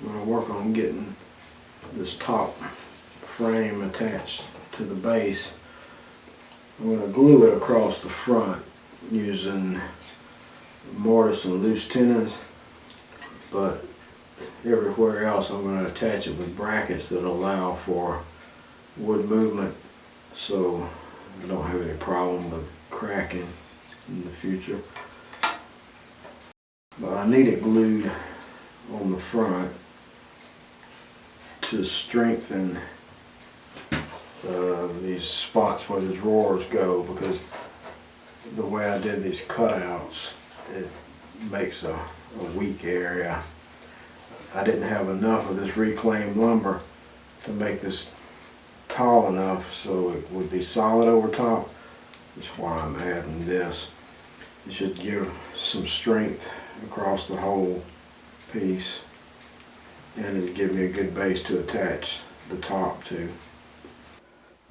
I'm going to work on getting this top frame attached to the base. I'm going to glue it across the front using mortise and loose tenons, but everywhere else I'm going to attach it with brackets that allow for wood movement, so I don't have any problem with cracking in the future. But I need it glued on the front to strengthen these spots where the drawers go, because the way I did these cutouts, it makes a weak area. I didn't have enough of this reclaimed lumber to make this tall enough so it would be solid over top. That's why I'm adding this. It should give some strength across the whole piece, and it would give me a good base to attach the top to.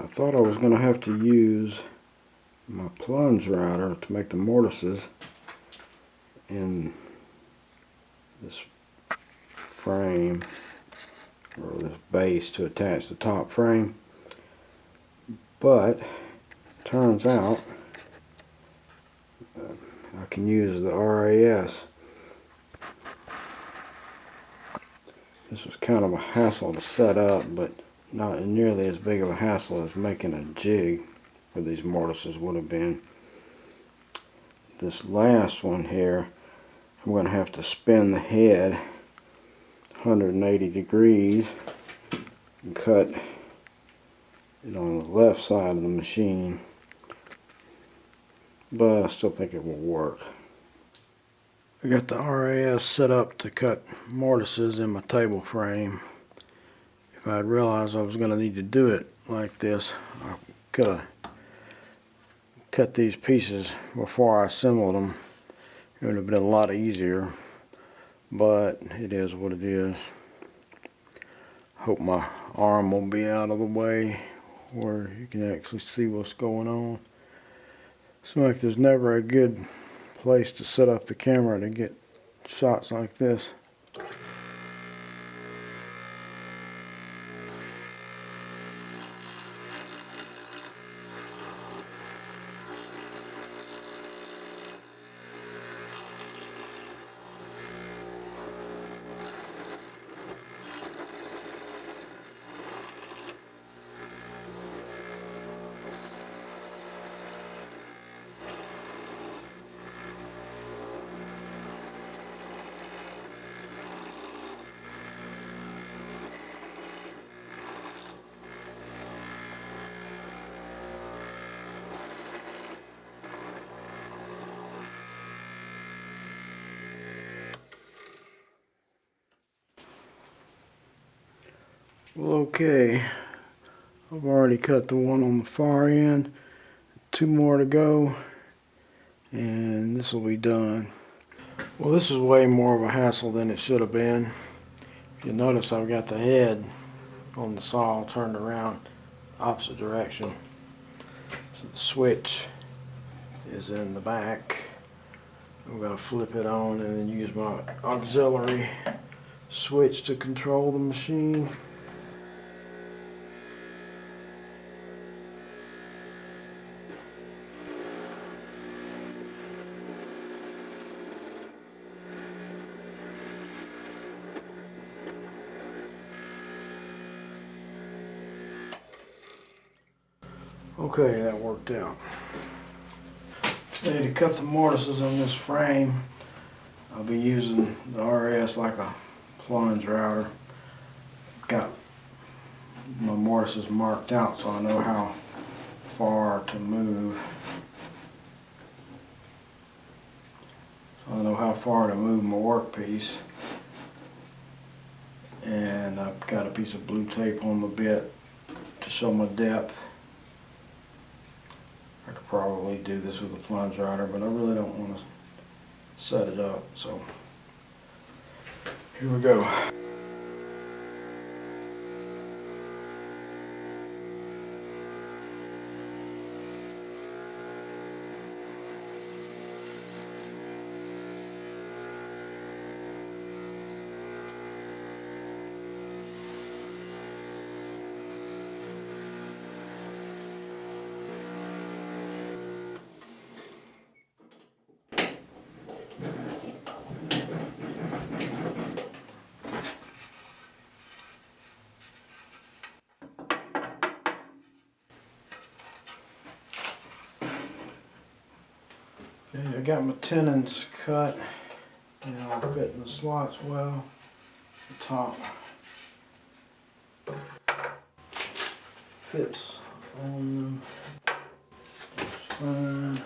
I thought I was going to have to use my plunge router to make the mortises in this frame, or this base to attach the top frame, but turns out I can use the RAS. This was kind of a hassle to set up, but not nearly as big of a hassle as making a jig for these mortises would have been. This last one here, I'm going to have to spin the head 180 degrees and cut it on the left side of the machine, but I still think it will work. I got the RAS set up to cut mortises in my table frame. If I had realized I was going to need to do it like this, I could have cut these pieces before I assembled them. It would have been a lot easier, but it is what it is. Hope my arm will be out of the way where you can actually see what's going on. Seems like there's never a good place to set up the camera to get shots like this. Well, okay, I've already cut the one on the far end, 2 more to go, and this will be done. Well, this is way more of a hassle than it should have been. If you notice, I've got the head on the saw turned around opposite direction. So the switch is in the back. I'm going to flip it on and then use my auxiliary switch to control the machine. Okay, that worked out. Today, to cut the mortises on this frame, I'll be using the RS like a plunge router. Got my mortises marked out so I know how far to move. So I know how far to move my workpiece. And I've got a piece of blue tape on the bit to show my depth. I could probably do this with a plunge router, but I really don't want to set it up, so here we go. Okay, I got my tenons cut and I'll fit in the slots well. The top fits on them. It's fine.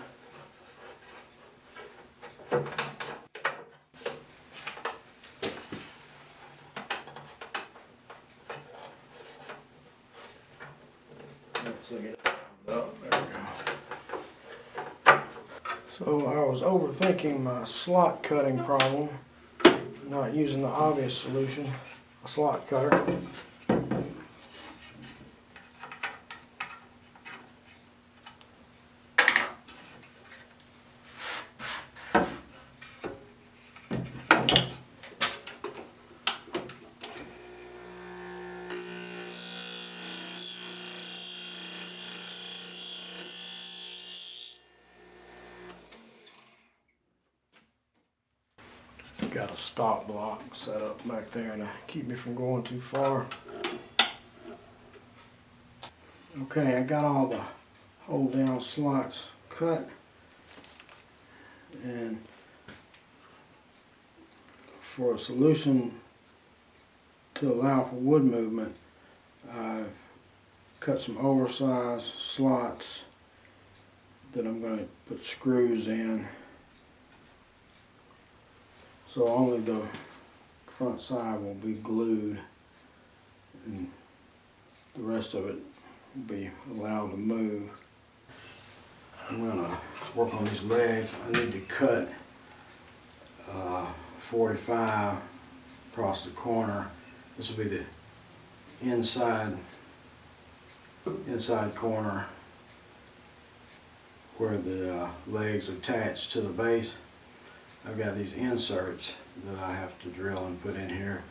Let's get it up. There we go. So I was overthinking my slot cutting problem, not using the obvious solution, a slot cutter. Got a stop block set up back there to keep me from going too far. Okay, I got all the hold down slots cut, and for a solution to allow for wood movement, I've cut some oversized slots that I'm going to put screws in. So only the front side will be glued and the rest of it will be allowed to move. I'm going to work on these legs. I need to cut 45 across the corner. This will be the inside corner where the legs attach to the base. I've got these inserts that I have to drill and put in here,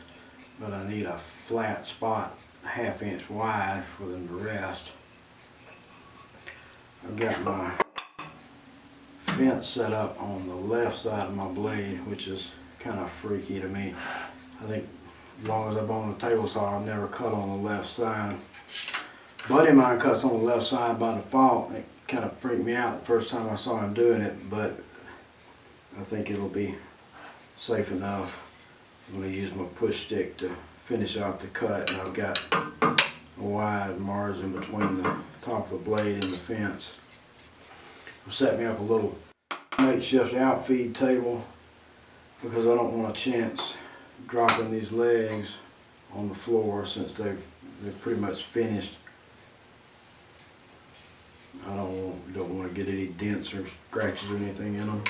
but I need a flat spot 1/2 inch wide for them to rest. I've got my fence set up on the left side of my blade, which is kind of freaky to me. I think as long as I'm on the table saw, I've never cut on the left side. A buddy of mine cuts on the left side by default. It kind of freaked me out the first time I saw him doing it, but I think it'll be safe enough. I'm going to use my push stick to finish off the cut, and I've got a wide margin between the top of the blade and the fence. I've set me up a little makeshift outfeed table because I don't want a chance dropping these legs on the floor since they're pretty much finished. I don't want to get any dents or scratches or anything in them.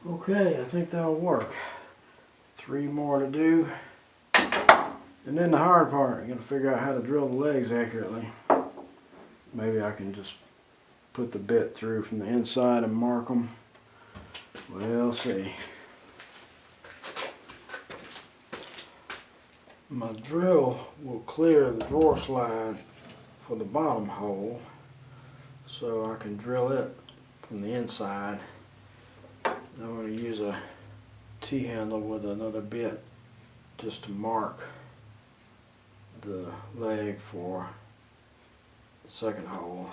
Okay, I think that'll work. 3 more to do. And then the hard part, I'm going to figure out how to drill the legs accurately. Maybe I can just put the bit through from the inside and mark them. We'll see. My drill will clear the drawer slide for the bottom hole, so I can drill it from the inside. I'm going to use a T-handle with another bit just to mark the leg for the second hole.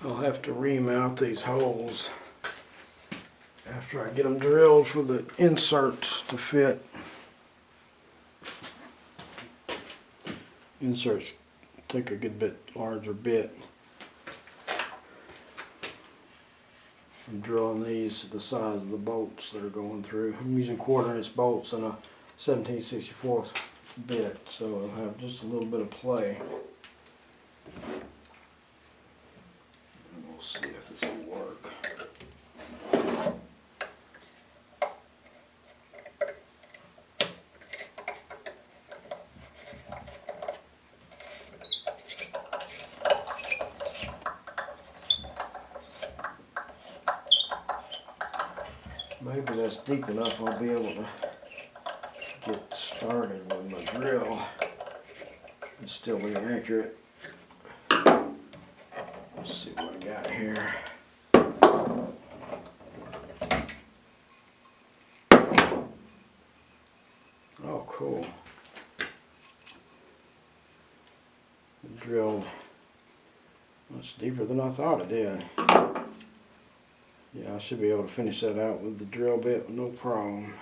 I'll have to remount these holes after I get them drilled for the inserts to fit. Inserts take a good bit larger bit. I'm drilling these to the size of the bolts that are going through. I'm using 1/4" bolts and a 17/64 bit, so I'll have just a little bit of play. And we'll see if this will work. Maybe that's deep enough, I'll be able to get started with my drill and still be accurate. Let's see what I got here. Oh, cool. Drilled much deeper than I thought it did. Yeah, I should be able to finish that out with the drill bit, no problem.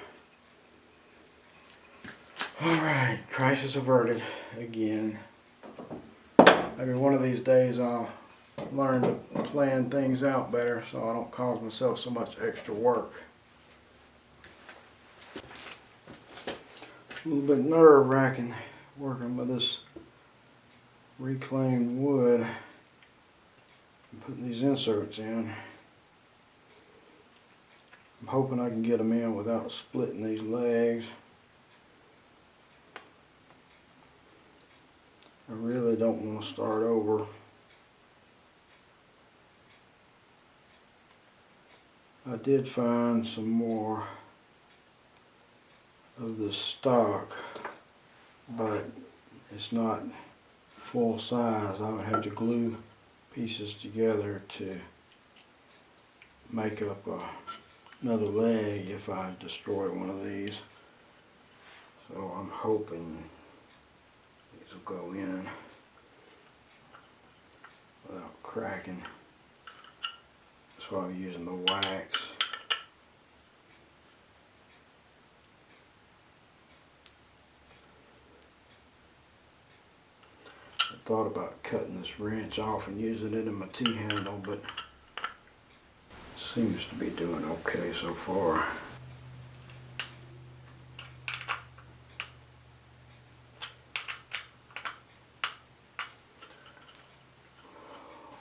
Alright, crisis averted again. Maybe one of these days I'll learn to plan things out better so I don't cause myself so much extra work. A little bit nerve-wracking working with this reclaimed wood and putting these inserts in. I'm hoping I can get them in without splitting these legs. I really don't want to start over. I did find some more of the stock, but it's not full size. I would have to glue pieces together to make up another leg if I destroy one of these. So I'm hoping these will go in without cracking. That's why I'm using the wax. I thought about cutting this wrench off and using it in my T-handle, but seems to be doing okay so far.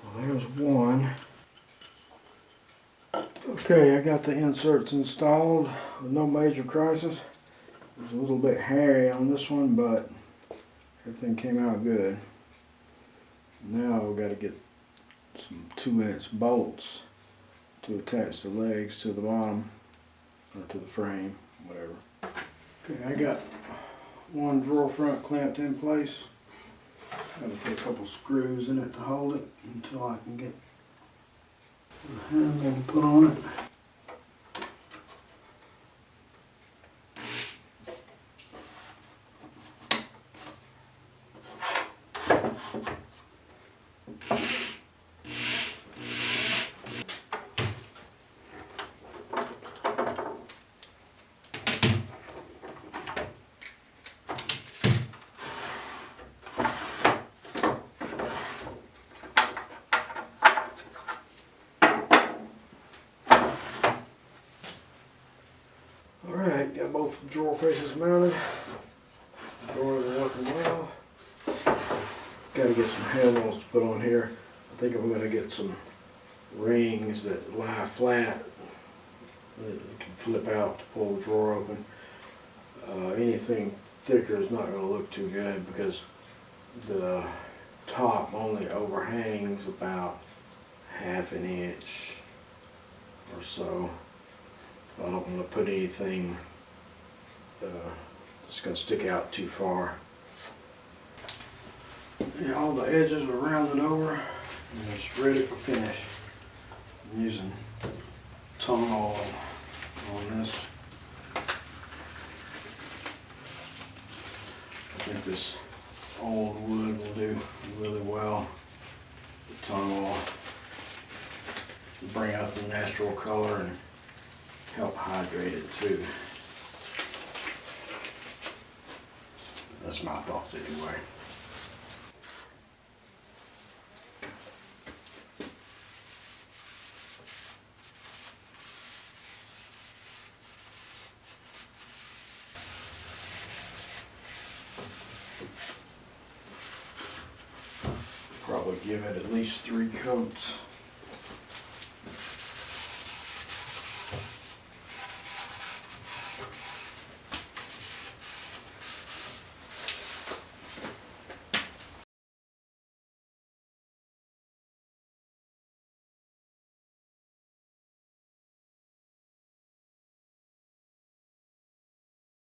Well, there's one. Okay, I got the inserts installed with no major crisis. It was a little bit hairy on this one, but everything came out good. Now I've got to get some 2" bolts to attach the legs to the bottom, or to the frame, whatever. Okay, I got one drawer front clamped in place. I'm going to put a couple screws in it to hold it until I can get the handle to put on it. Alright, got both drawer faces mounted. Drawers are working well. Got to get get some handles to put on here. I think I'm gonna get some rings that lie flat that you can flip out to pull the drawer open. Anything thicker is not gonna look too good because the top only overhangs about ½ an inch or so. I don't want to put anything that's going to stick out too far. Yeah, all the edges are rounded over and it's ready for finish. I'm using tongue oil on this. I think this old wood will do really well. The tongue oil bring out the natural color and help hydrate it too. That's my thoughts anyway. Probably give it at least 3 coats.